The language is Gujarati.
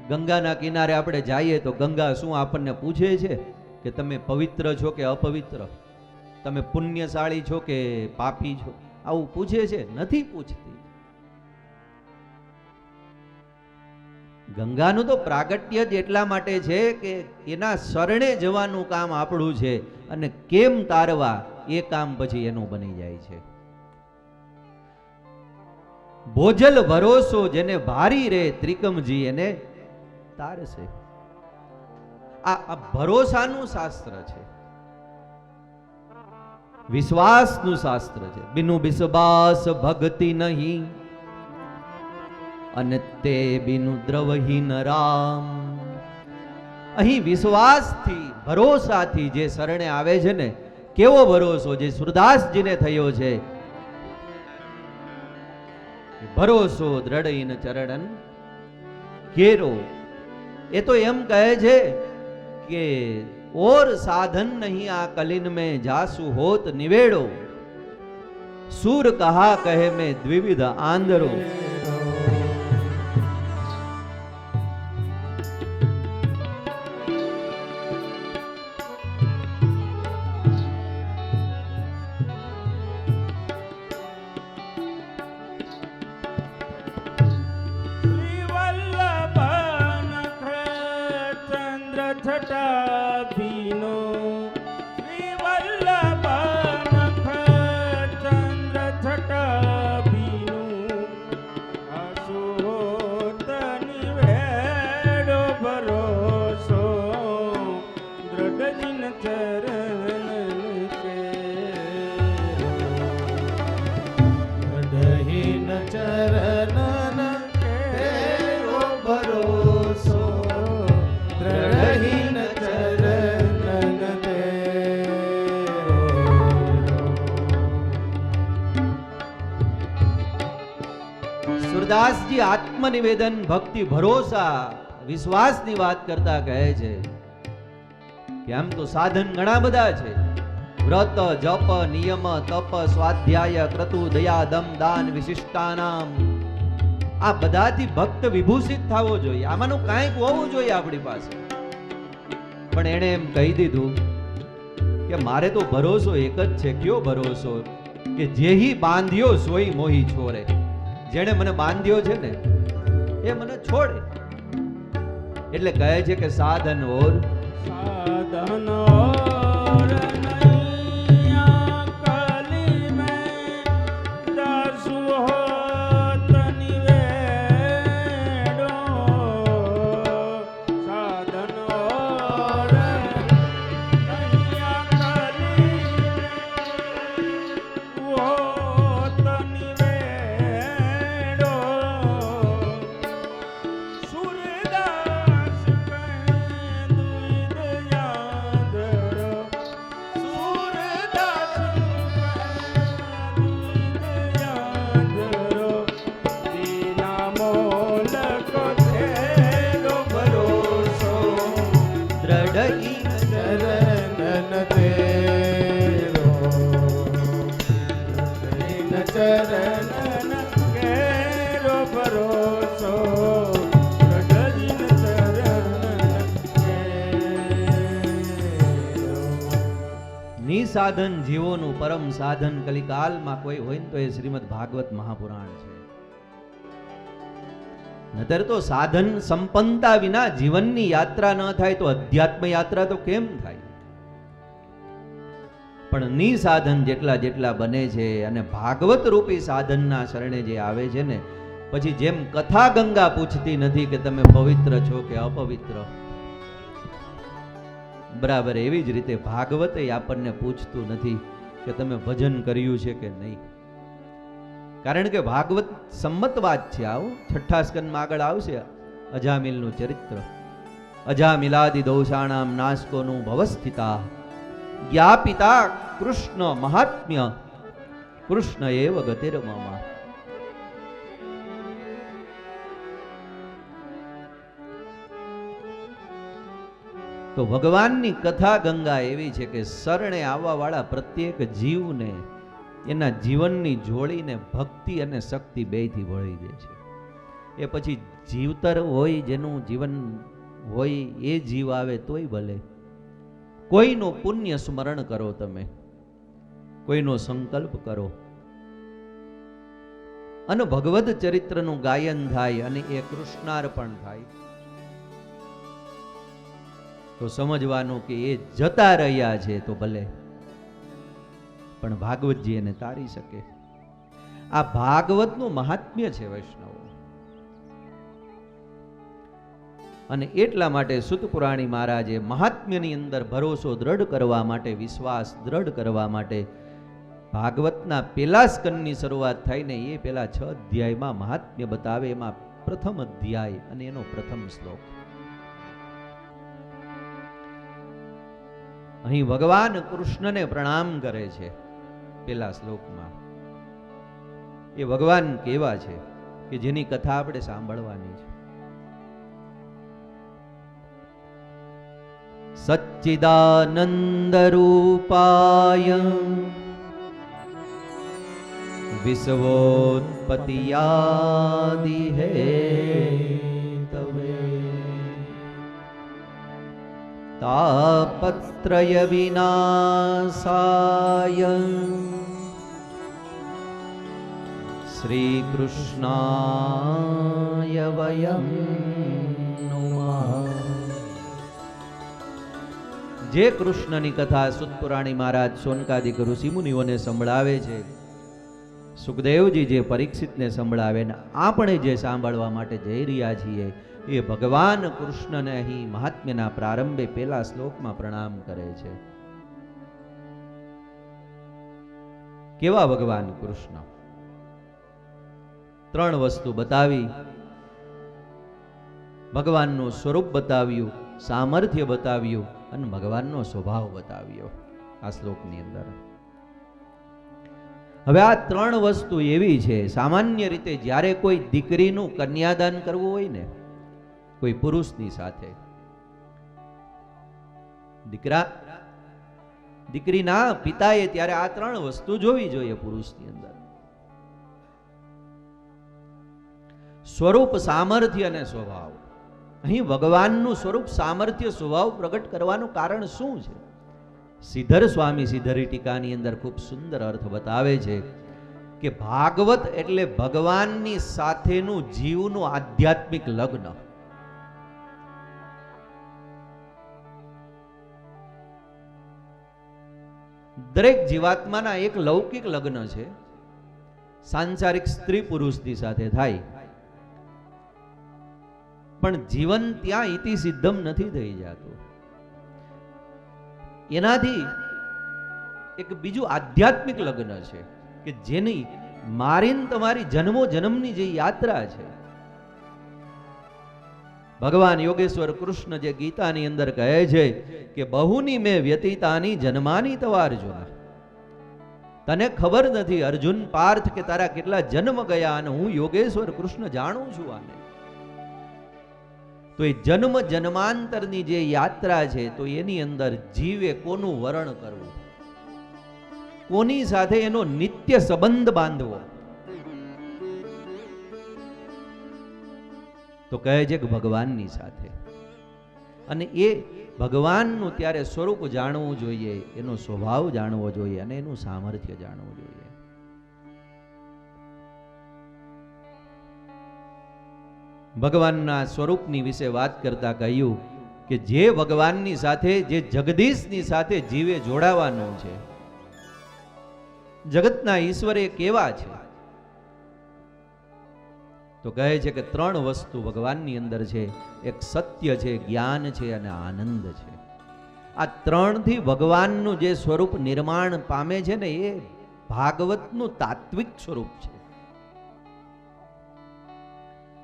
ગંગાના કિનારે આપણે જઈએ તો ગંગા શું આપણને પૂછે છે કે તમે પવિત્ર છો કે અપવિત્ર, તમે પુણ્યશાળી છો કે પાપી છો, આવું પૂછે છે? નથી પૂછતી. ગંગાનું તો પ્રાગટ્ય જ એટલા માટે છે કે એના શરણે જવાનું કામ આપણું છે, અને કેમ તારવા એ કામ પછી એનું બની જાય છે. ભોજલ ભરોસો જેને ભારી રે ત્રિકમજી એને તારશે. આ ભરોસાનું શાસ્ત્ર છે, વિશ્વાસનું શાસ્ત્ર છે. બિનુ વિશ્વાસ ભક્તિ નહીં, અને તે બિનુ દ્રવહીન રામ. અહીં વિશ્વાસથી ભરોસાથી જે શરણે આવે છે ને, કેવો ભરોસો જે સુરદાસજીને થયો છે. ભરોસો દ્રઢઈન ચરણન ઘેરો. એ તો એમ કહે છે કે ઓર સાધન નહીં આ કલિન में जासु होत निवेड़ो, सूर कहा कहे में द्विविध आंधरो. સુરદાસજી આત્મનિવેદન, ભક્તિ, ભરોસા, વિશ્વાસની વાત કરતા કહે છે કે આમ તો સાધન ઘણા બધા છે. વ્રત, જપ, નિયમ, તપ, સ્વાધ્યાય, ક્રતુ, દયા, દમ, દાન, વિશિષ્ટાનામ. આ બધાથી ભક્ત વિભૂષિત થવો જોઈએ, આમાંનું કાંઈક હોવું જોઈએ આપણી પાસે. પણ એણે એમ કહી દીધું કે મારે તો ભરોસો એક જ છે. કયો ભરોસો? કે જેહી બાંધ્યો સોઈ મોહી છોરે. જેણે મને બાંધ્યો છે ને એ મને છોડે. એટલે કહે છે કે સાધન ઓર સાધન ઓર નૈયા કલી મેં દાસુ હોત નિવેડો. સાધન ઓર નૈયા કલી હોત નિવેડો. સુરદાસ કહે દ્વિધ યાદરો. સુરદાસ કહે દ્વિધ યાદરો. તેના મોલક થેલો ભરોસો, દ્રઢ ચરણન તેરો. ચરણન કેરો ભરોસો, ચરણન કેરો. નિસાધન જીવોનું પરમ સાધન કલિકાલમાં કોઈ હોય ને તો એ શ્રીમદ ભાગવત મહાપુરાણ છે. નતર તો સાધન સંપન્નતા વિના જીવનની યાત્રા ન થાય તો અધ્યાત્મ યાત્રા તો કેમ થાય? પણ નિસાધન જેટલા જેટલા બને છે અને ભાગવત રૂપી સાધનના શરણે જે આવે છે ને, પછી જેમ કથા ગંગા પૂછતી નથી કે તમે પવિત્ર છો કે અપવિત્ર, બરાબર એવી જ રીતે ભાગવત આપણને પૂછતું નથી કે તમે ભજન કર્યું છે કે નહીં. કારણ કે ભાગવત સંમત વાત છે. આવો 6ઠ્ઠા સ્કંદમાં આગળ આવશે અજામિલનું ચરિત્ર. અજામિલાદિ દોષાણામ નાશકોનું ભવસ્થિતા, જ્ઞાપિતા કૃષ્ણ મહાત્મ્ય, કૃષ્ણ એવ ગતિર્મમા. તો ભગવાનની કથા ગંગા એવી છે કે શરણે આવવા વાળા પ્રત્યેક જીવને એના જીવનની જોડીને ભક્તિ અને શક્તિ બેયથી વળી દે છે. એ પછી જીવતર હોય, જેનું જીવન હોય એ જીવ આવે તોય ભલે. કોઈનું પુણ્ય સ્મરણ કરો, તમે કોઈનો સંકલ્પ કરો અને ભગવદ ચરિત્રનું ગાયન થાય અને એ કૃષ્ણાર્પણ થાય, તો સમજવાનું કે એ જતા રહ્યા છે તો ભલે, પણ ભાગવતજી એને તારી શકે. આ ભાગવતનું મહાત્મ્ય છે વૈષ્ણવ. અને એટલા માટે સુત પુરાણી મહારાજે મહાત્મ્યની અંદર ભરોસો દ્રઢ કરવા માટે, વિશ્વાસ દ્રઢ કરવા માટે ભાગવતના પેલા સ્કંદની શરૂઆત થાય ને એ પેલા 6 અધ્યાયમાં મહાત્મ્ય બતાવે. એમાં પ્રથમ અધ્યાય અને એનો પ્રથમ શ્લોક. અહીં ભગવાન કૃષ્ણને પ્રણામ કરે છે પેલા શ્લોકમાં. એ ભગવાન કેવા છે કે જેની કથા આપણે સાંભળવાની છે. સચ્ચિદાનંદ રૂપાય વિશ્વોત્પત્તિયાદિ હેતવે તાપત્રય વિનાશાય શ્રી કૃષ્ણાય વયમ નમઃ. જે કૃષ્ણની કથા સુત પુરાણી મહારાજ સોનકાદિક ઋષિ મુનિઓને સંભળાવે છે, સુખદેવજી જે પરીક્ષિતને સંભળાવે ને આપણે જે સાંભળવા માટે જઈ રહ્યા છીએ, એ ભગવાન કૃષ્ણને અહીં મહાત્મ્યના પ્રારંભે પેલા શ્લોકમાં પ્રણામ કરે છે. કેવા ભગવાન કૃષ્ણ? 3 વસ્તુ બતાવી. ભગવાનનું સ્વરૂપ બતાવ્યું, સામર્થ્ય બતાવ્યું અને ભગવાનનો સ્વભાવ બતાવ્યો આ શ્લોકની અંદર. હવે આ 3 વસ્તુ એવી છે, સામાન્ય રીતે જ્યારે કોઈ દીકરીનું કન્યાદાન કરવું હોય ને, કોઈ પુરુષની સાથે, દીકરીના પિતાએ ત્યારે આ 3 વસ્તુ જોવી જોઈએ પુરુષની અંદર: સ્વરૂપ, સામર્થ્ય અને સ્વભાવ. અહીં ભગવાનનું સ્વરૂપ, સામર્થ્ય, સ્વભાવ પ્રગટ કરવાનું કારણ શું છે? શ્રીધર સ્વામી શ્રીધરી ટીકાની અંદર ખૂબ સુંદર અર્થ બતાવે છે કે ભાગવત એટલે ભગવાનની સાથેનું જીવનું આધ્યાત્મિક લગ્ન. દરેક જીવાત્માના એક લૌકિક લગ્ન છે, સાંસારિક સ્ત્રી પુરુષની સાથે થાય, પણ જીવન ત્યાં ઇતિ સિદ્ધમ નથી થઈ જતું. એનાથી એક બીજું આધ્યાત્મિક લગ્ન છે કે જેની મારીને તમારી જન્મો જન્મની જે યાત્રા છે. ભગવાન યોગેશ્વર કૃષ્ણ જે ગીતાની અંદર કહે છે કે બહુની મેં વ્યતીતાની જન્માની તવ અર્જુન. તને ખબર નથી અર્જુન, પાર્થ, કે તારા કેટલા જન્મ ગયા, અને હું યોગેશ્વર કૃષ્ણ જાણું છું આને. તો એ જન્મ જન્માંતરની જે યાત્રા છે, તો એની અંદર જીવે કોનું વરણ કરવું, કોની સાથે એનો નિત્ય સંબંધ બાંધવો, તો કહે છે કે ભગવાનની સાથે. અને એ ભગવાનનું ત્યારે સ્વરૂપ જાણવું જોઈએ, એનો સ્વભાવ જાણવો જોઈએ અને એનું સામર્થ્ય જાણવું જોઈએ. ભગવાનના સ્વરૂપની વિશે વાત કરતા કહ્યું કે જે ભગવાનની સાથે, જે જગદીશની સાથે જીવે જોડાવાનું છે, જગતના ઈશ્વર એ કેવા છે? તો કહે છે કે 3 વસ્તુ ભગવાનની અંદર છે. એક સત્ય છે, જ્ઞાન છે અને આનંદ છે. આ 3થી ભગવાનનું જે સ્વરૂપ નિર્માણ પામે છે ને, એ ભાગવતનું તાત્વિક સ્વરૂપ છે.